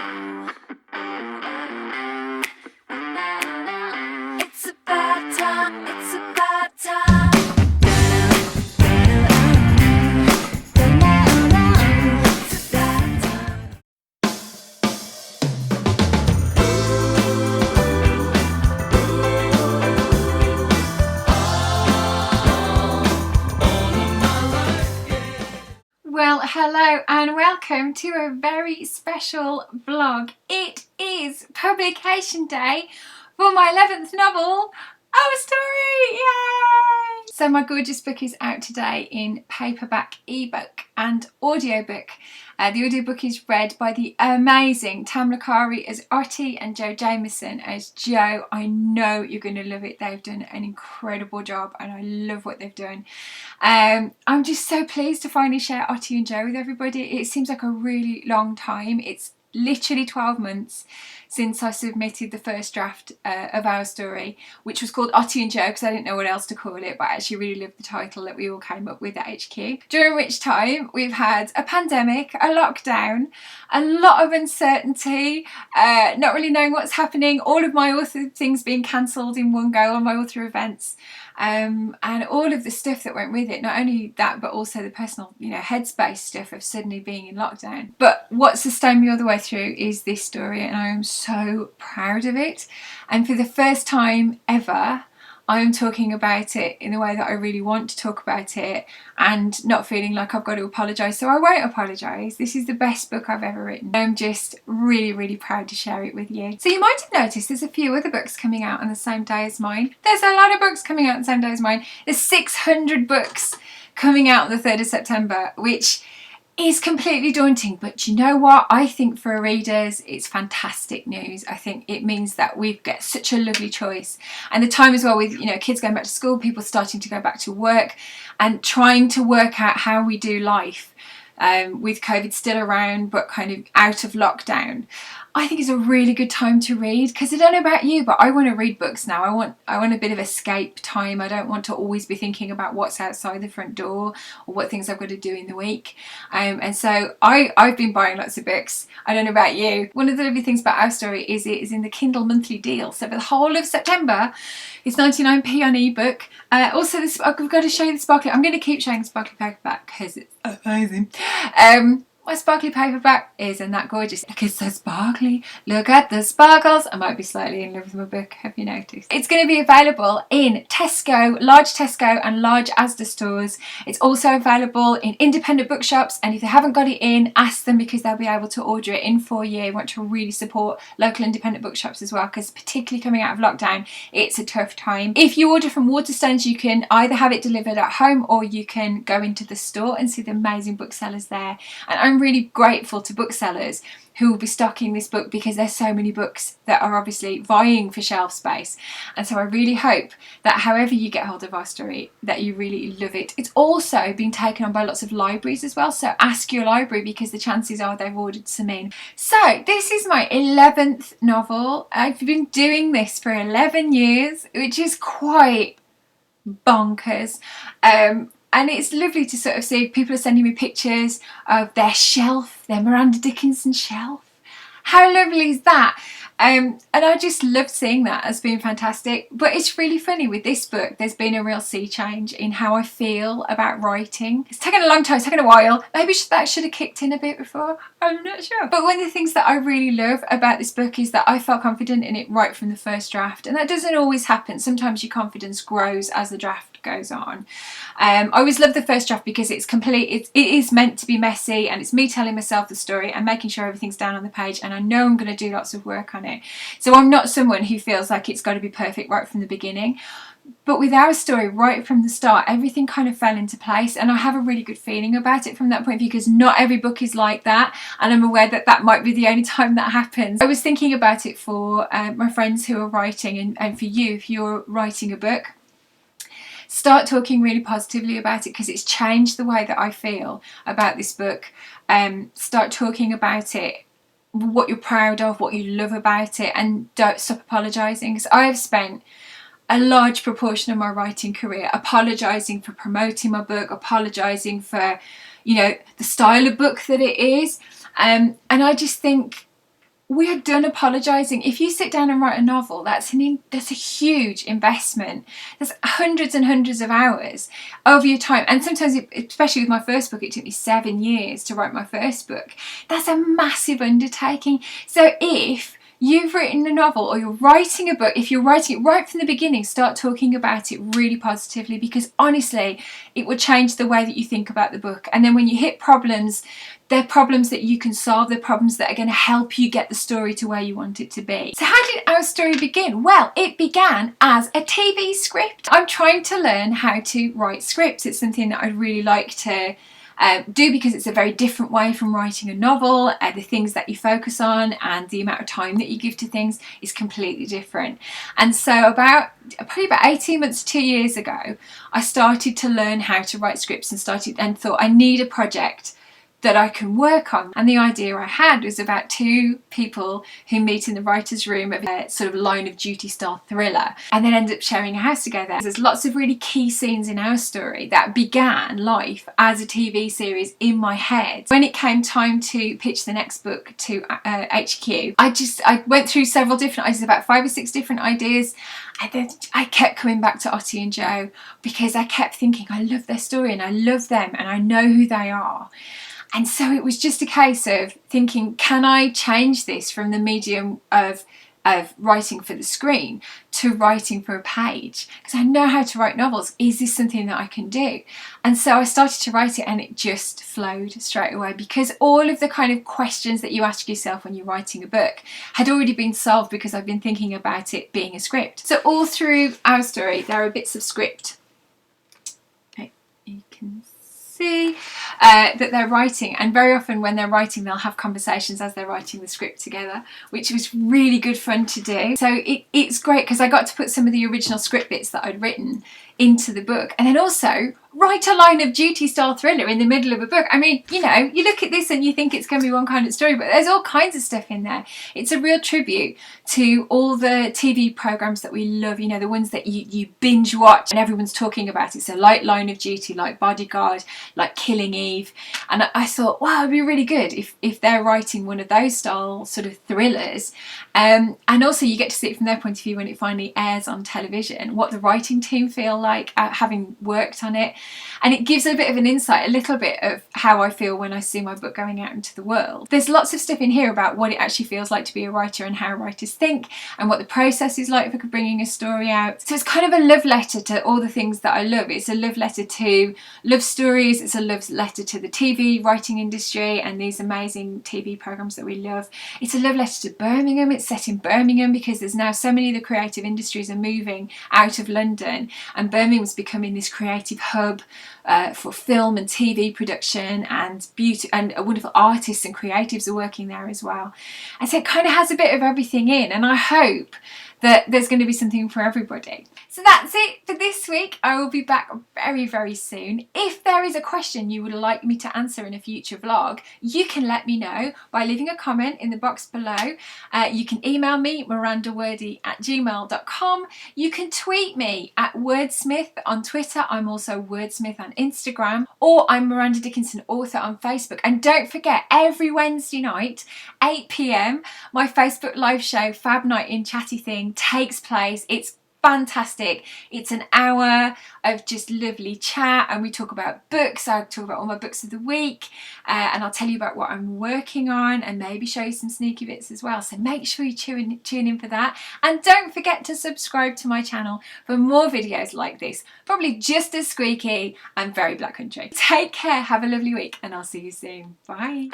It's about time, it's about time. It's about time. Well, hello and welcome to a very special vlog. It is publication day for my 11th novel, Our Story! Yay! So my gorgeous book is out today in paperback, ebook and audiobook. The audiobook is read by the amazing Tam Lakari as Otti and Joe Jameson as Joe. I know you're going to love it. They've done an incredible job and I love what they've done. I'm just so pleased to finally share Otti and Joe with everybody. It seems like a really long time. It's literally 12 months since I submitted the first draft of Our Story, which was called Otti and Joe because I didn't know what else to call it, but I actually really loved the title that we all came up with at HQ. During which time we've had a pandemic, a lockdown, a lot of uncertainty, not really knowing what's happening, all of my author things being cancelled in one go, all my author events, and all of the stuff that went with it. Not only that, but also the personal, headspace stuff of suddenly being in lockdown. But what sustained me all the way through is this story, and I am so proud of it. And for the first time ever, I am talking about it in the way that I really want to talk about it and not feeling like I've got to apologise. So I won't apologise. This is the best book I've ever written. I'm just really, really proud to share it with you. So you might have noticed there's a few other books coming out on the same day as mine. There's a lot of books coming out on the same day as mine. There's 600 books coming out on the 3rd of September, which is completely daunting, but you know what? I think for readers it's fantastic news. I think it means that we get such a lovely choice, and the time as well with kids going back to school, people starting to go back to work and trying to work out how we do life with COVID still around but kind of out of lockdown. I think it's a really good time to read, because I don't know about you, but I want to read books now. I want a bit of escape time. I don't want to always be thinking about what's outside the front door or what things I've got to do in the week. And so I've been buying lots of books. I don't know about you. One of the lovely things about Our Story is it is in the Kindle monthly deal. So for the whole of September, it's 99p on ebook. Also, I've got to show you the sparkly. I'm going to keep showing the sparkly paperback because it's amazing. My sparkly paperback isn't that gorgeous? Look, it's so sparkly. Look at the sparkles. I might be slightly in love with my book, have you noticed? It's going to be available in Tesco, large Tesco and large Asda stores. It's also available in independent bookshops, and if they haven't got it in, ask them because they'll be able to order it in for you. I want to really support local independent bookshops as well, because particularly coming out of lockdown, it's a tough time. If you order from Waterstones, you can either have it delivered at home or you can go into the store and see the amazing booksellers there. And I'm really grateful to booksellers who will be stocking this book, because there's so many books that are obviously vying for shelf space. And so I really hope that however you get hold of Our Story, that you really love it. It's also been taken on by lots of libraries as well, so ask your library, because the chances are they've ordered some in. So this is my 11th novel. I've been doing this for 11 years, which is quite bonkers. And it's lovely to sort of see people are sending me pictures of their shelf, their Miranda Dickinson shelf. How lovely is that? And I just love seeing that. It's been fantastic. But it's really funny with this book, there's been a real sea change in how I feel about writing. It's taken a long time, it's taken a while. Maybe that should have kicked in a bit before. I'm not sure. But one of the things that I really love about this book is that I felt confident in it right from the first draft. And that doesn't always happen. Sometimes your confidence grows as the draft goes on. I always love the first draft because it's complete. It is meant to be messy, and it's me telling myself the story and making sure everything's down on the page, and I know I'm going to do lots of work on it. So I'm not someone who feels like it's got to be perfect right from the beginning. But with Our Story, right from the start, everything kind of fell into place, and I have a really good feeling about it from that point of view, because not every book is like that, and I'm aware that that might be the only time that happens. I was thinking about it for my friends who are writing, and for you, if you're writing a book, start talking really positively about it, because it's changed the way that I feel about this book. Start talking about it, what you're proud of, what you love about it, and don't stop apologising, because I have spent a large proportion of my writing career apologising for promoting my book, apologising for, the style of book that it is. And I just think we are done apologising. If you sit down and write a novel, that's a huge investment. There's hundreds and hundreds of hours over your time. And sometimes, especially with my first book, it took me 7 years to write my first book. That's a massive undertaking. So if you've written a novel or you're writing a book, if you're writing it right from the beginning, start talking about it really positively, because honestly, it will change the way that you think about the book. And then when you hit problems, they're problems that you can solve. They're problems that are going to help you get the story to where you want it to be. So how did our story begin? Well, it began as a TV script. I'm trying to learn how to write scripts. It's something that I'd really like to do, because it's a very different way from writing a novel. The things that you focus on and the amount of time that you give to things is completely different. And so probably about 18 months, 2 years ago, I started to learn how to write scripts and thought I need a project that I can work on. And the idea I had was about two people who meet in the writer's room of a sort of line of duty style thriller and then end up sharing a house together. There's lots of really key scenes in our story that began life as a TV series in my head. When it came time to pitch the next book to HQ, I went through several different ideas, about 5 or 6 different ideas. And then I kept coming back to Ottie and Joe, because I kept thinking, I love their story and I love them and I know who they are. And so it was just a case of thinking, can I change this from the medium of writing for the screen to writing for a page? Because I know how to write novels. Is this something that I can do? And so I started to write it, and it just flowed straight away, because all of the kind of questions that you ask yourself when you're writing a book had already been solved, because I've been thinking about it being a script. So all through our story, there are bits of script. Okay, you can see that they're writing, and very often when they're writing, they'll have conversations as they're writing the script together, which was really good fun to do. So it's great, because I got to put some of the original script bits that I'd written into the book, and then also write a line of duty style thriller in the middle of a book. I mean, you know, you look at this and you think it's going to be one kind of story, but there's all kinds of stuff in there. It's a real tribute to all the TV programs that we love, you know, the ones that you binge watch and everyone's talking about it. So like Line of Duty, like Bodyguard, like Killing Eve. And I thought, wow, it'd be really good if they're writing one of those style sort of thrillers. And also you get to see it from their point of view when it finally airs on television, what the writing team feel like having worked on it. And it gives a bit of an insight, a little bit of how I feel when I see my book going out into the world. There's lots of stuff in here about what it actually feels like to be a writer and how writers think and what the process is like for bringing a story out. So it's kind of a love letter to all the things that I love. It's a love letter to love stories. It's a love letter to the TV writing industry and these amazing TV programs that we love. It's a love letter to Birmingham. It's set in Birmingham because there's now so many of the creative industries are moving out of London, and Birmingham's becoming this creative hub for film and TV production, and beauty, and wonderful artists and creatives are working there as well. And so it kind of has a bit of everything in, and I hope that there's going to be something for everybody. So that's it for this week. I will be back very, very soon. If there is a question you would like me to answer in a future vlog, you can let me know by leaving a comment in the box below. You can email me, MirandaWrites@gmail.com. You can tweet me at Wordsmith on Twitter. I'm also Wordsmith on Instagram, or I'm Miranda Dickinson, author, on Facebook. And don't forget, every Wednesday night, 8 p.m, my Facebook live show, Fab Night in Chatty thing, takes place. It's fantastic. It's an hour of just lovely chat, and we talk about books. I talk about all my books of the week, and I'll tell you about what I'm working on and maybe show you some sneaky bits as well. So make sure you tune in for that, and don't forget to subscribe to my channel for more videos like this, probably just as squeaky and very Black Country. Take care, have a lovely week, and I'll see you soon. Bye.